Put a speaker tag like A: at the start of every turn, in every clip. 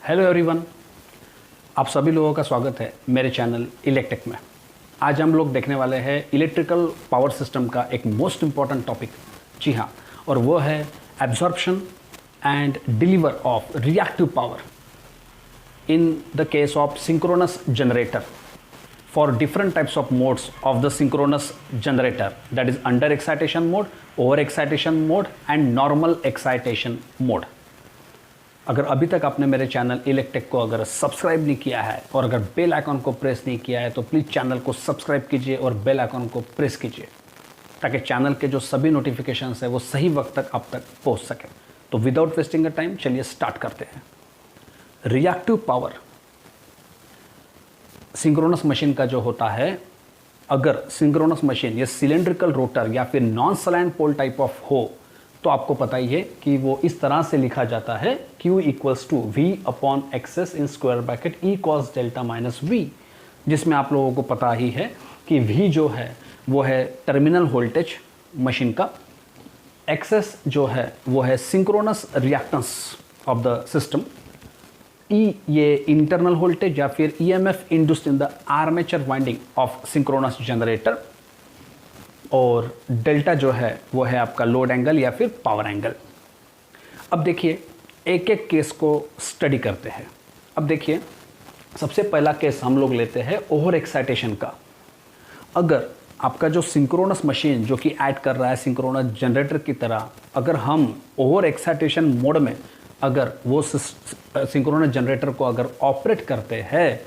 A: Hello everyone, आप सभी लोगों का स्वागत है मेरे चैनल इलेक्टेक में। आज हम लोग देखने वाले हैं इलेक्ट्रिकल पावर सिस्टम का एक मोस्ट इम्पॉर्टेंट टॉपिक। जी हाँ, और वो है absorption and deliver of reactive power in the case of synchronous generator for different types of modes of the synchronous generator, that is under excitation mode, over excitation mode and normal excitation mode. अगर अभी तक आपने मेरे channel इलेक्टेक को अगर subscribe नहीं किया है और अगर बेल आइकन को प्रेस नहीं किया है तो प्लीज़ चैनल को सब्सक्राइब कीजिए और बेल आइकन को प्रेस कीजिए ताकि चैनल के जो सभी नोटिफिकेशंस है वो सही वक्त तक आप तक पहुंच सके। तो विदाउट वेस्टिंग अ टाइम चलिए स्टार्ट करते हैं। रिएक्टिव पावर सिंक्रोनस मशीन का जो होता है, अगर सिंक्रोनस मशीन ये सिलेंड्रिकल रोटर या फिर non salient pole type of हो तो आपको पता ही है कि वो इस तरह से लिखा जाता है Q equals to V upon X S in square bracket E cos delta minus V, जिसमें आप लोगों को पता ही है कि V जो है वो है टर्मिनल वोल्टेज मशीन का, एक्सेस जो है वो है synchronous reactance of the system, E ये इंटरनल वोल्टेज या फिर EMF induced in the armature winding of synchronous generator, और डेल्टा जो है वो है आपका लोड एंगल या फिर पावर एंगल। अब देखिए एक एक केस को स्टडी करते हैं। अब देखिए सबसे पहला केस हम लोग लेते हैं ओवर एक्साइटेशन का। अगर आपका जो सिंक्रोनस मशीन जो कि ऐड कर रहा है सिंक्रोनस जनरेटर की तरह, अगर हम ओवर एक्साइटेशन मोड में अगर वो सिंक्रोनस जनरेटर को अगर ऑपरेट करते हैं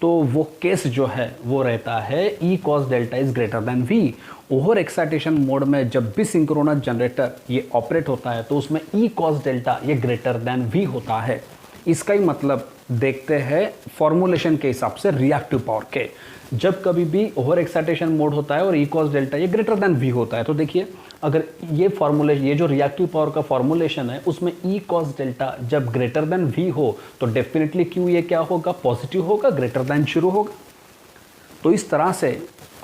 A: तो वो केस जो है वो रहता है E cos delta is greater than V। Over excitation mode में जब भी सिंक्रोनस जनरेटर ये ऑपरेट होता है तो उसमें E cos डेल्टा ये ग्रेटर देन V होता है। इसका ही मतलब देखते हैं फॉर्मूलेशन के हिसाब से रिएक्टिव पावर के। जब कभी भी ओवर एक्साइटेशन मोड होता है और E cos डेल्टा ये ग्रेटर देन V होता है तो देखिए अगर ये फॉर्मूलेशन, ये जो रिएक्टिव पावर का फॉर्मूलेशन है उसमें E cos डेल्टा जब ग्रेटर देन V हो तो डेफिनेटली Q ये क्या होगा, पॉजिटिव होगा, ग्रेटर देन 0 होगा। तो इस तरह से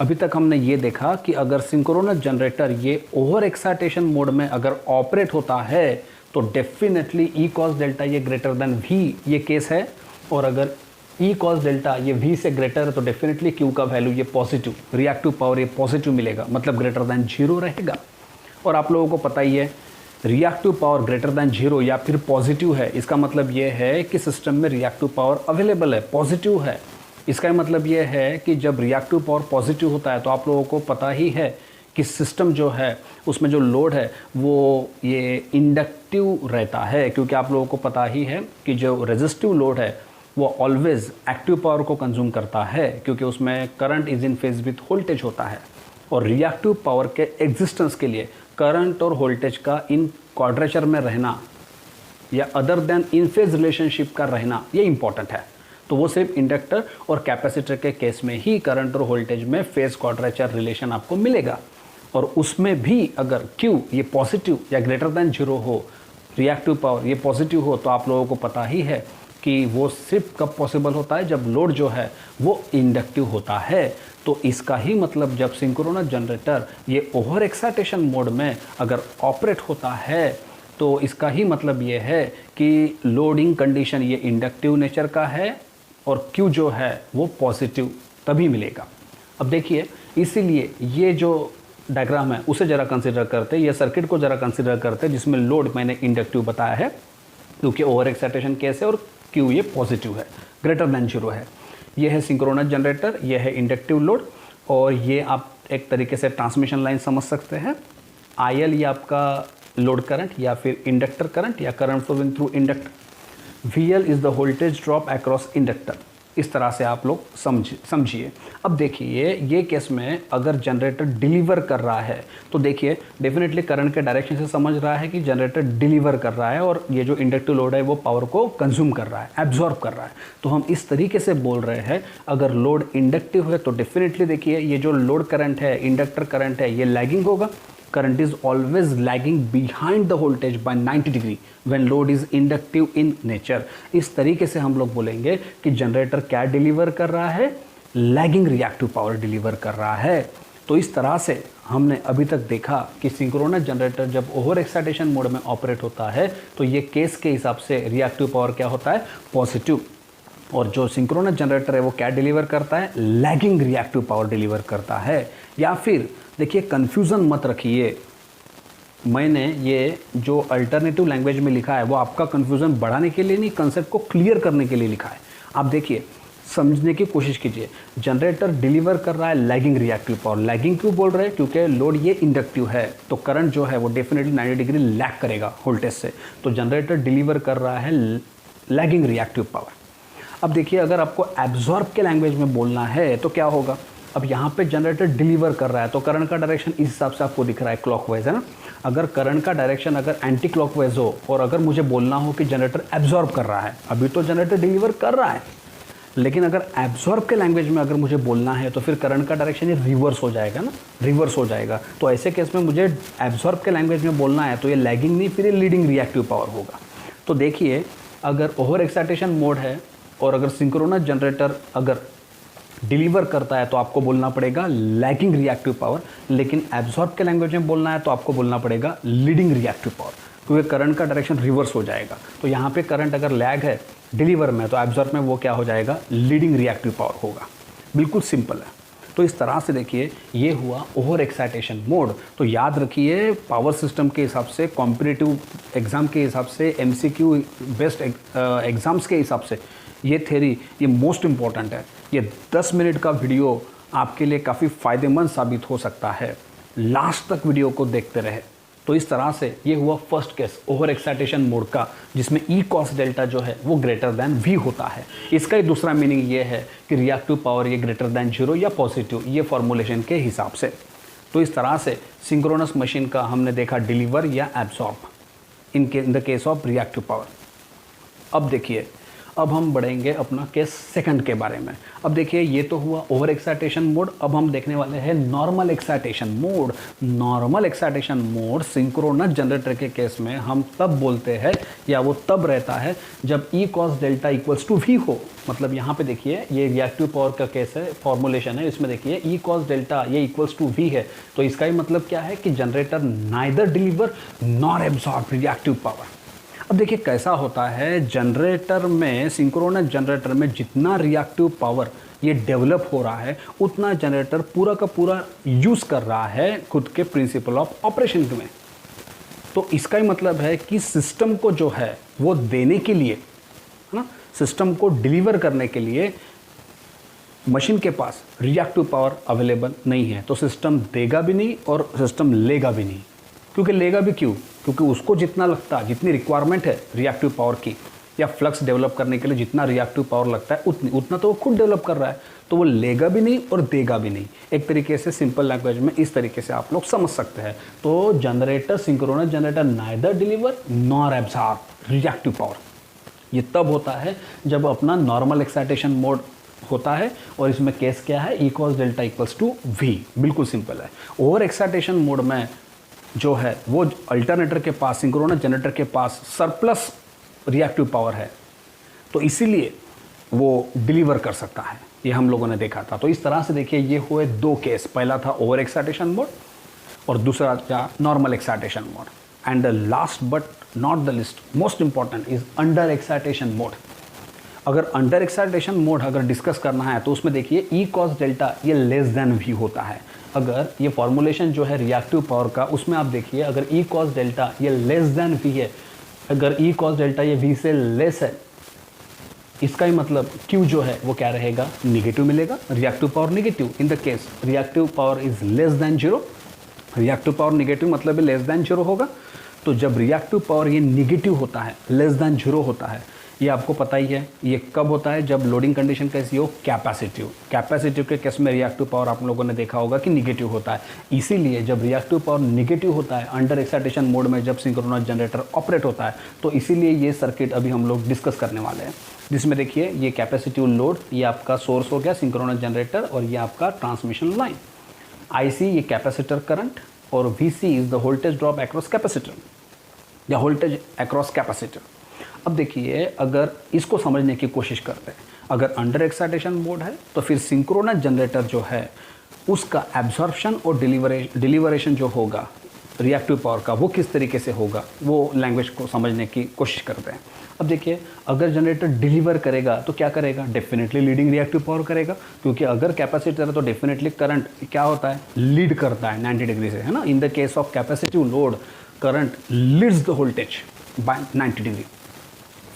A: अभी तक हमने ये देखा कि अगर सिंक्रोनस जनरेटर ये ओवर एक्साइटेशन मोड में अगर ऑपरेट होता है तो डेफिनेटली E cos डेल्टा ये ग्रेटर देन V ये केस है, और अगर E cos डेल्टा ये V से ग्रेटर है तो डेफिनेटली Q का वैल्यू ये पॉजिटिव, रिएक्टिव पावर ये पॉजिटिव मिलेगा, मतलब ग्रेटर देन 0 रहेगा। और आप लोगों को पता ही है रिएक्टिव पावर ग्रेटर देन 0 या फिर पॉजिटिव है, इसका मतलब ये है कि सिस्टम में रिएक्टिव पावर अवेलेबल है, पॉजिटिव है। इसका मतलब ये है कि जब रिएक्टिव पावर पॉजिटिव होता है तो आप लोगों को पता ही है कि सिस्टम जो है उसमें जो लोड है वो ये इंडक्टिव रहता है, क्योंकि आप लोगों को पता ही है कि जो रेजिस्टिव लोड है वो ऑलवेज एक्टिव पावर को कंज्यूम करता है, क्योंकि उसमें current is in phase with voltage होता है। और रिएक्टिव पावर के एग्जिस्टेंस के लिए करंट और वोल्टेज का इन क्वाड्रेचर में रहना या other then in phase relationship का रहना ये इंपॉर्टेंट है। तो वो सिर्फ इंडक्टर और कैपेसिटर के केस में ही करंट और वोल्टेज में फेज क्वाड्रेचर रिलेशन आपको मिलेगा, और उसमें भी अगर Q ये पॉजिटिव या ग्रेटर देन 0 हो, रिएक्टिव पावर ये पॉजिटिव हो, तो आप लोगों को पता ही है कि वो सिर्फ कब पॉसिबल होता है जब लोड जो है वो इंडक्टिव होता है। तो इसका ही मतलब जब सिंक्रोनस जनरेटर ये ओवर एक्साइटेशन मोड में अगर ऑपरेट होता है तो इसका ही मतलब ये है कि लोडिंग कंडीशन ये इंडक्टिव नेचर का है और Q जो है वो पॉजिटिव तभी मिलेगा। अब देखिए इसीलिए ये जो डायग्राम है उसे ज़रा कंसिडर करते, ये सर्किट को ज़रा कंसिडर करते जिसमें लोड मैंने इंडक्टिव बताया है क्योंकि ओवर एक्साइटेशन केस है और Q ये पॉजिटिव है, ग्रेटर देन 0 है। ये है सिंक्रोनस जनरेटर, ये है इंडक्टिव लोड, और ये आप एक तरीके से ट्रांसमिशन लाइन समझ सकते हैं। IL ये आपका लोड करंट या फिर इंडक्टर करंट या current flowing through inductor. VL is the voltage drop across inductor. इस तरह से आप लोग समझिए। अब देखिए ये केस में अगर जनरेटर डिलीवर कर रहा है तो देखिए डेफिनेटली करंट के डायरेक्शन से समझ रहा है कि जनरेटर डिलीवर कर रहा है, और ये जो इंडक्टिव लोड है वो पावर को कंज्यूम कर रहा है, एब्जॉर्ब कर रहा है। तो हम इस तरीके से बोल रहे हैं अगर लोड इंडक्टिव है तो डेफिनेटली देखिए ये जो लोड करंट है, इंडक्टर करंट है, ये लैगिंग होगा। current is always lagging behind the voltage by 90 degree when load is inductive in nature। इस तरीके से हम लोग बोलेंगे कि जनरेटर क्या डिलीवर कर रहा है, लैगिंग रिएक्टिव पावर डिलीवर कर रहा है। तो इस तरह से हमने अभी तक देखा कि सिंक्रोनस जनरेटर जब ओवर एक्साइटेशन मोड में ऑपरेट होता है तो ये केस के हिसाब से रिएक्टिव पावर क्या होता है, पॉजिटिव। और जो सिंक्रोनस जनरेटर है वो क्या डिलीवर करता है, लैगिंग रिएक्टिव पावर डिलीवर करता है। या फिर देखिए, कंफ्यूजन मत रखिए, मैंने ये जो अल्टरनेटिव लैंग्वेज में लिखा है वो आपका कंफ्यूजन बढ़ाने के लिए नहीं, कंसेप्ट को क्लियर करने के लिए लिखा है। आप देखिए, समझने की कोशिश कीजिए। जनरेटर डिलीवर कर रहा है लैगिंग रिएक्टिव पावर। लैगिंग क्यों बोल रहे हैं, क्योंकि लोड ये इंडक्टिव है तो करंट जो है वो डेफिनेटली 90 डिग्री लैग करेगा वोल्टेज से। तो जनरेटर डिलीवर कर रहा है लैगिंग रिएक्टिव पावर। अब देखिए, अगर आपको एब्जॉर्ब के लैंग्वेज में बोलना है तो क्या होगा। अब यहाँ पे जनरेटर डिलीवर कर रहा है तो करंट का डायरेक्शन इस हिसाब से आपको दिख रहा है, क्लॉकवाइज, है ना। अगर करंट का डायरेक्शन अगर एंटी क्लॉकवाइज हो और अगर मुझे बोलना हो कि जनरेटर एब्जॉर्ब कर रहा है, अभी तो जनरेटर डिलीवर कर रहा है, लेकिन अगर एब्जॉर्ब के लैंग्वेज में अगर मुझे बोलना है तो फिर करंट का डायरेक्शन ये रिवर्स हो जाएगा ना, रिवर्स हो जाएगा। तो ऐसे केस में मुझे एब्जॉर्ब के लैंग्वेज में बोलना है तो ये लैगिंग नहीं, फिर ये लीडिंग रिएक्टिव पावर होगा। तो देखिए, अगर ओवर एक्साइटेशन मोड है और अगर सिंक्रोनस जनरेटर अगर डिलीवर करता है तो आपको बोलना पड़ेगा लैगिंग रिएक्टिव पावर, लेकिन एब्जॉर्ब के लैंग्वेज में बोलना है तो आपको बोलना पड़ेगा लीडिंग रिएक्टिव पावर, क्योंकि करंट का डायरेक्शन रिवर्स हो जाएगा। तो यहाँ पे करंट अगर लैग है डिलीवर में तो एब्जॉर्ब में वो क्या हो जाएगा, लीडिंग रिएक्टिव पावर होगा। बिल्कुल सिंपल है। तो इस तरह से देखिए, ये हुआ ओवर एक्साइटेशन मोड। तो याद रखिए, पावर सिस्टम के हिसाब से, कॉम्पिटिटिव एग्ज़ाम के हिसाब से, MCQ बेस्ट एग्ज़ाम्स के हिसाब से ये थ्योरी ये मोस्ट इम्पॉर्टेंट है। ये 10 मिनट का वीडियो आपके लिए काफ़ी फ़ायदेमंद साबित हो सकता है, लास्ट तक वीडियो को देखते रहे। तो इस तरह से ये हुआ first case over excitation mode का, जिसमें E cos डेल्टा जो है वो ग्रेटर दैन V होता है। इसका ही दूसरा मीनिंग ये है कि रिएक्टिव पावर ये ग्रेटर दैन 0 या पॉजिटिव, ये फॉर्मूलेशन के हिसाब से। तो इस तरह से सिंक्रोनस मशीन का हमने देखा डिलीवर या absorb in the case of reactive power. अब देखिए, अब हम बढ़ेंगे अपना केस सेकंड के बारे में। अब देखिए, ये तो हुआ ओवर एक्साइटेशन मोड। अब हम देखने वाले हैं normal excitation mode. Normal excitation mode synchronous generator के केस में हम तब बोलते हैं या वो तब रहता है जब E cos delta equals to V हो। मतलब यहाँ पे देखिए, ये रिएक्टिव पावर का केस है, फॉर्मूलेशन है, इसमें देखिए E cos डेल्टा ये इक्वल्स टू V है। तो इसका ही मतलब क्या है कि generator neither deliver nor absorb reactive power. अब देखिए कैसा होता है, जनरेटर में, सिंक्रोनस जनरेटर में जितना रिएक्टिव पावर ये डेवलप हो रहा है उतना जनरेटर पूरा का पूरा यूज़ कर रहा है खुद के प्रिंसिपल ऑफ ऑपरेशन में। तो इसका ही मतलब है कि सिस्टम को जो है वो देने के लिए, है ना, सिस्टम को डिलीवर करने के लिए मशीन के पास रिएक्टिव पावर अवेलेबल नहीं है। तो सिस्टम देगा भी नहीं और सिस्टम लेगा भी नहीं। क्योंकि लेगा भी क्यों, क्योंकि उसको जितना लगता है, जितनी रिक्वायरमेंट है रिएक्टिव पावर की या फ्लक्स डेवलप करने के लिए जितना रिएक्टिव पावर लगता है उतना तो वो खुद डेवलप कर रहा है। तो वो लेगा भी नहीं और देगा भी नहीं। एक तरीके से सिंपल लैंग्वेज में इस तरीके से आप लोग समझ सकते हैं। तो generator, synchronous generator neither deliver nor absorb reactive power. ये तब होता है जब अपना नॉर्मल एक्साइटेशन मोड होता है और इसमें केस क्या है, E cos delta equals to V। बिल्कुल सिंपल है। ओवर एक्साइटेशन मोड में जो है वो अल्टरनेटर के पास, सिंक्रोनस जनरेटर के पास सरप्लस रिएक्टिव पावर है, तो इसीलिए वो डिलीवर कर सकता है। ये हम लोगों ने देखा था। तो इस तरह से देखिए, ये हुए दो केस। पहला था ओवर एक्साइटेशन मोड और दूसरा था normal excitation mode. And the last but not the list, most important is under excitation mode. अगर अंडर एक्साइटेशन मोड अगर डिस्कस करना है तो उसमें देखिए E cos डेल्टा ये लेस देन V होता है। अगर ये फॉर्मूलेशन जो है रिएक्टिव पावर का, उसमें आप देखिए अगर E cos डेल्टा ये लेस देन V है, अगर E cos डेल्टा ये V से लेस है, इसका ही मतलब Q जो है वो क्या रहेगा, निगेटिव मिलेगा। Reactive power negative, in the case reactive power is less than 0। Reactive power negative मतलब लेस देन 0 होगा। तो जब रिएक्टिव पावर ये निगेटिव होता है, लेस देन 0 होता है, ये आपको पता ही है, ये कब होता है, जब लोडिंग कंडीशन कैसी हो, कैपेसिटिव। कैपेसिटिव के केस में रिएक्टिव पावर आप लोगों ने देखा होगा कि निगेटिव होता है। इसीलिए जब रिएक्टिव पावर निगेटिव होता है अंडर एक्साइटेशन मोड में, जब सिंक्रोनस जनरेटर ऑपरेट होता है, तो इसीलिए ये सर्किट अभी हम लोग डिस्कस करने वाले हैं। जिसमें देखिए ये कैपेसिटिव लोड, ये आपका सोर्स हो गया सिंक्रोनस जनरेटर और ये आपका ट्रांसमिशन लाइन। IC ये कैपेसिटर करंट और VC is the voltage drop across capacitor या वोल्टेज अक्रॉस कैपेसिटर। अब देखिए, अगर इसको समझने की कोशिश करते हैं, अगर अंडर एक्साइटेशन मोड है तो फिर सिंक्रोनस जनरेटर जो है उसका एब्जॉर्प्शन और डिलीवरेशन जो होगा रिएक्टिव पावर का, वो किस तरीके से होगा, वो लैंग्वेज को समझने की कोशिश करते हैं। अब देखिए, अगर जनरेटर डिलीवर करेगा तो क्या करेगा, डेफिनेटली लीडिंग रिएक्टिव पावर करेगा, क्योंकि अगर कैपेसिटर है तो डेफिनेटली करंट क्या होता है, लीड करता है 90 डिग्री से, है ना। In the case of capacitive load current leads the voltage bye 90 degree,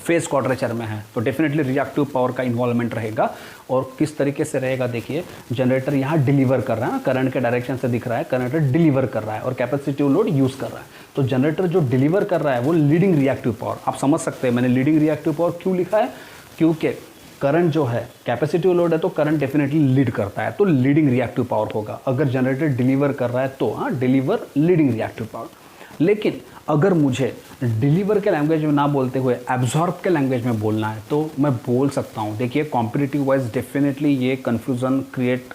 A: phase quadrature में है, तो डेफिनेटली रिएक्टिव पावर का इन्वॉल्वमेंट रहेगा। और किस तरीके से रहेगा, देखिए जनरेटर यहाँ डिलीवर कर रहा है, करंट के डायरेक्शन से दिख रहा है, जनरेटर डिलीवर कर रहा है और कैपेसिटिव लोड यूज़ कर रहा है। तो जनरेटर जो डिलीवर कर रहा है वो लीडिंग रिएक्टिव पावर, आप समझ सकते हैं मैंने लीडिंग रिएक्टिव पावर क्यों लिखा है, क्योंकि करंट जो है कैपेसिटिव लोड है तो करंट डेफिनेटली लीड करता है, तो लीडिंग रिएक्टिव पावर होगा। अगर जनरेटर डिलीवर कर रहा है तो डिलीवर लीडिंग रिएक्टिव पावर। लेकिन अगर मुझे डिलीवर के लैंग्वेज में ना बोलते हुए एब्जॉर्ब के लैंग्वेज में बोलना है तो मैं बोल सकता हूँ। देखिए कॉम्पिटिटिव वाइज डेफिनेटली ये कन्फ्यूज़न क्रिएट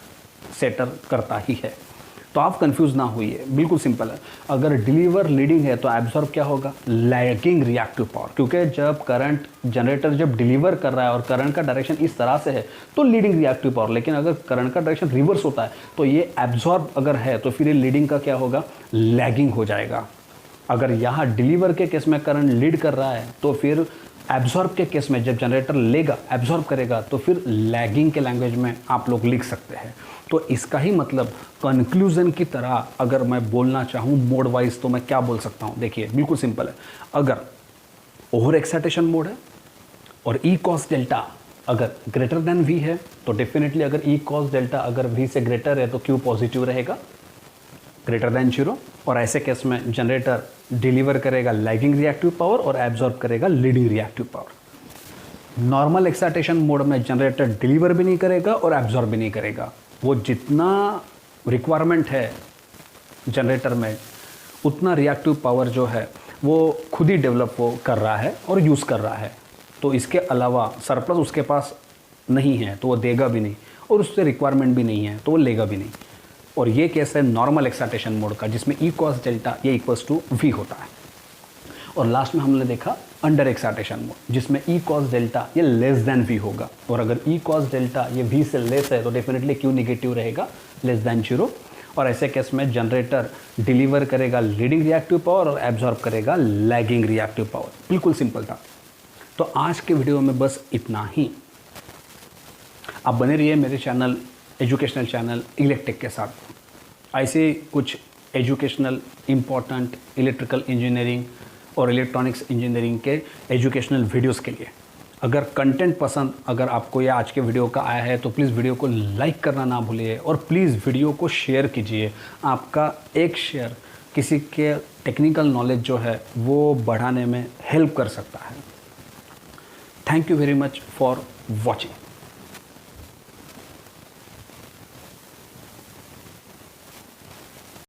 A: सेटर करता ही है, तो आप कंफ्यूज ना होइए, बिल्कुल सिंपल है। अगर डिलीवर लीडिंग है तो एब्जॉर्ब क्या होगा, लैगिंग रिएक्टिव पावर, क्योंकि जब करंट जनरेटर जब डिलीवर कर रहा है और करंट का डायरेक्शन इस तरह से है तो लीडिंग रिएक्टिव पावर, लेकिन अगर करंट का डायरेक्शन रिवर्स होता है तो ये एब्जॉर्ब अगर है तो फिर ये लीडिंग का क्या होगा, लैगिंग हो जाएगा। अगर यहाँ डिलीवर के केस में करंट लीड कर रहा है तो फिर एब्जॉर्ब के केस में जब जनरेटर लेगा एब्जॉर्ब करेगा तो फिर लैगिंग के लैंग्वेज में आप लोग लिख सकते हैं। तो इसका ही मतलब कंक्लूजन की तरह अगर मैं बोलना चाहूँ मोड वाइज तो मैं क्या बोल सकता हूँ, देखिए बिल्कुल सिंपल है। अगर ओवर एक्साइटेशन मोड है और ई कॉस डेल्टा अगर ग्रेटर देन वी है तो डेफिनेटली अगर ई कॉस डेल्टा अगर वी से ग्रेटर है तो क्यू पॉजिटिव रहेगा, ग्रेटर देन 0। और ऐसे केस में जनरेटर डिलीवर करेगा लैगिंग रिएक्टिव पावर और एब्जॉर्ब करेगा leading reactive power. Normal excitation mode में जनरेटर डिलीवर भी नहीं करेगा और एब्जॉर्ब भी नहीं करेगा, वो जितना रिक्वायरमेंट है जनरेटर में उतना रिएक्टिव पावर जो है वो खुद ही डेवलप वो कर रहा है और यूज़ कर रहा है। तो इसके अलावा सरप्लस उसके पास नहीं है तो वो देगा भी नहीं, और उससे रिक्वायरमेंट भी नहीं है तो वो लेगा भी नहीं। और ये केस है नॉर्मल एक्साइटेशन मोड का, जिसमें ई कॉस डेल्टा ये इक्वल्स टू वी होता है। और लास्ट में हमने देखा अंडर एक्साइटेशन मोड, जिसमें ई कॉस डेल्टा ये लेस देन वी होगा, और अगर ई कॉस डेल्टा ये वी से लेस है तो डेफिनेटली क्यू निगेटिव रहेगा, लेस देन 0। और ऐसे केस में जनरेटर डिलीवर करेगा लीडिंग रिएक्टिव पावर और एब्जॉर्ब करेगा लैगिंग रिएक्टिव पावर। बिल्कुल सिंपल था। तो आज के वीडियो में बस इतना ही। आप बने रहिए मेरे चैनल एजुकेशनल चैनल इलेक्ट्रिक के साथ। ऐसे कुछ एजुकेशनल इम्पॉर्टेंट इलेक्ट्रिकल इंजीनियरिंग और इलेक्ट्रॉनिक्स इंजीनियरिंग के एजुकेशनल वीडियोस के लिए अगर कंटेंट पसंद अगर आपको ये आज के वीडियो का आया है तो प्लीज़ वीडियो को लाइक करना ना भूलिए और प्लीज़ वीडियो को शेयर कीजिए। आपका एक शेयर किसी के टेक्निकल नॉलेज जो है वो बढ़ाने में हेल्प कर सकता है। Thank you very much for watching.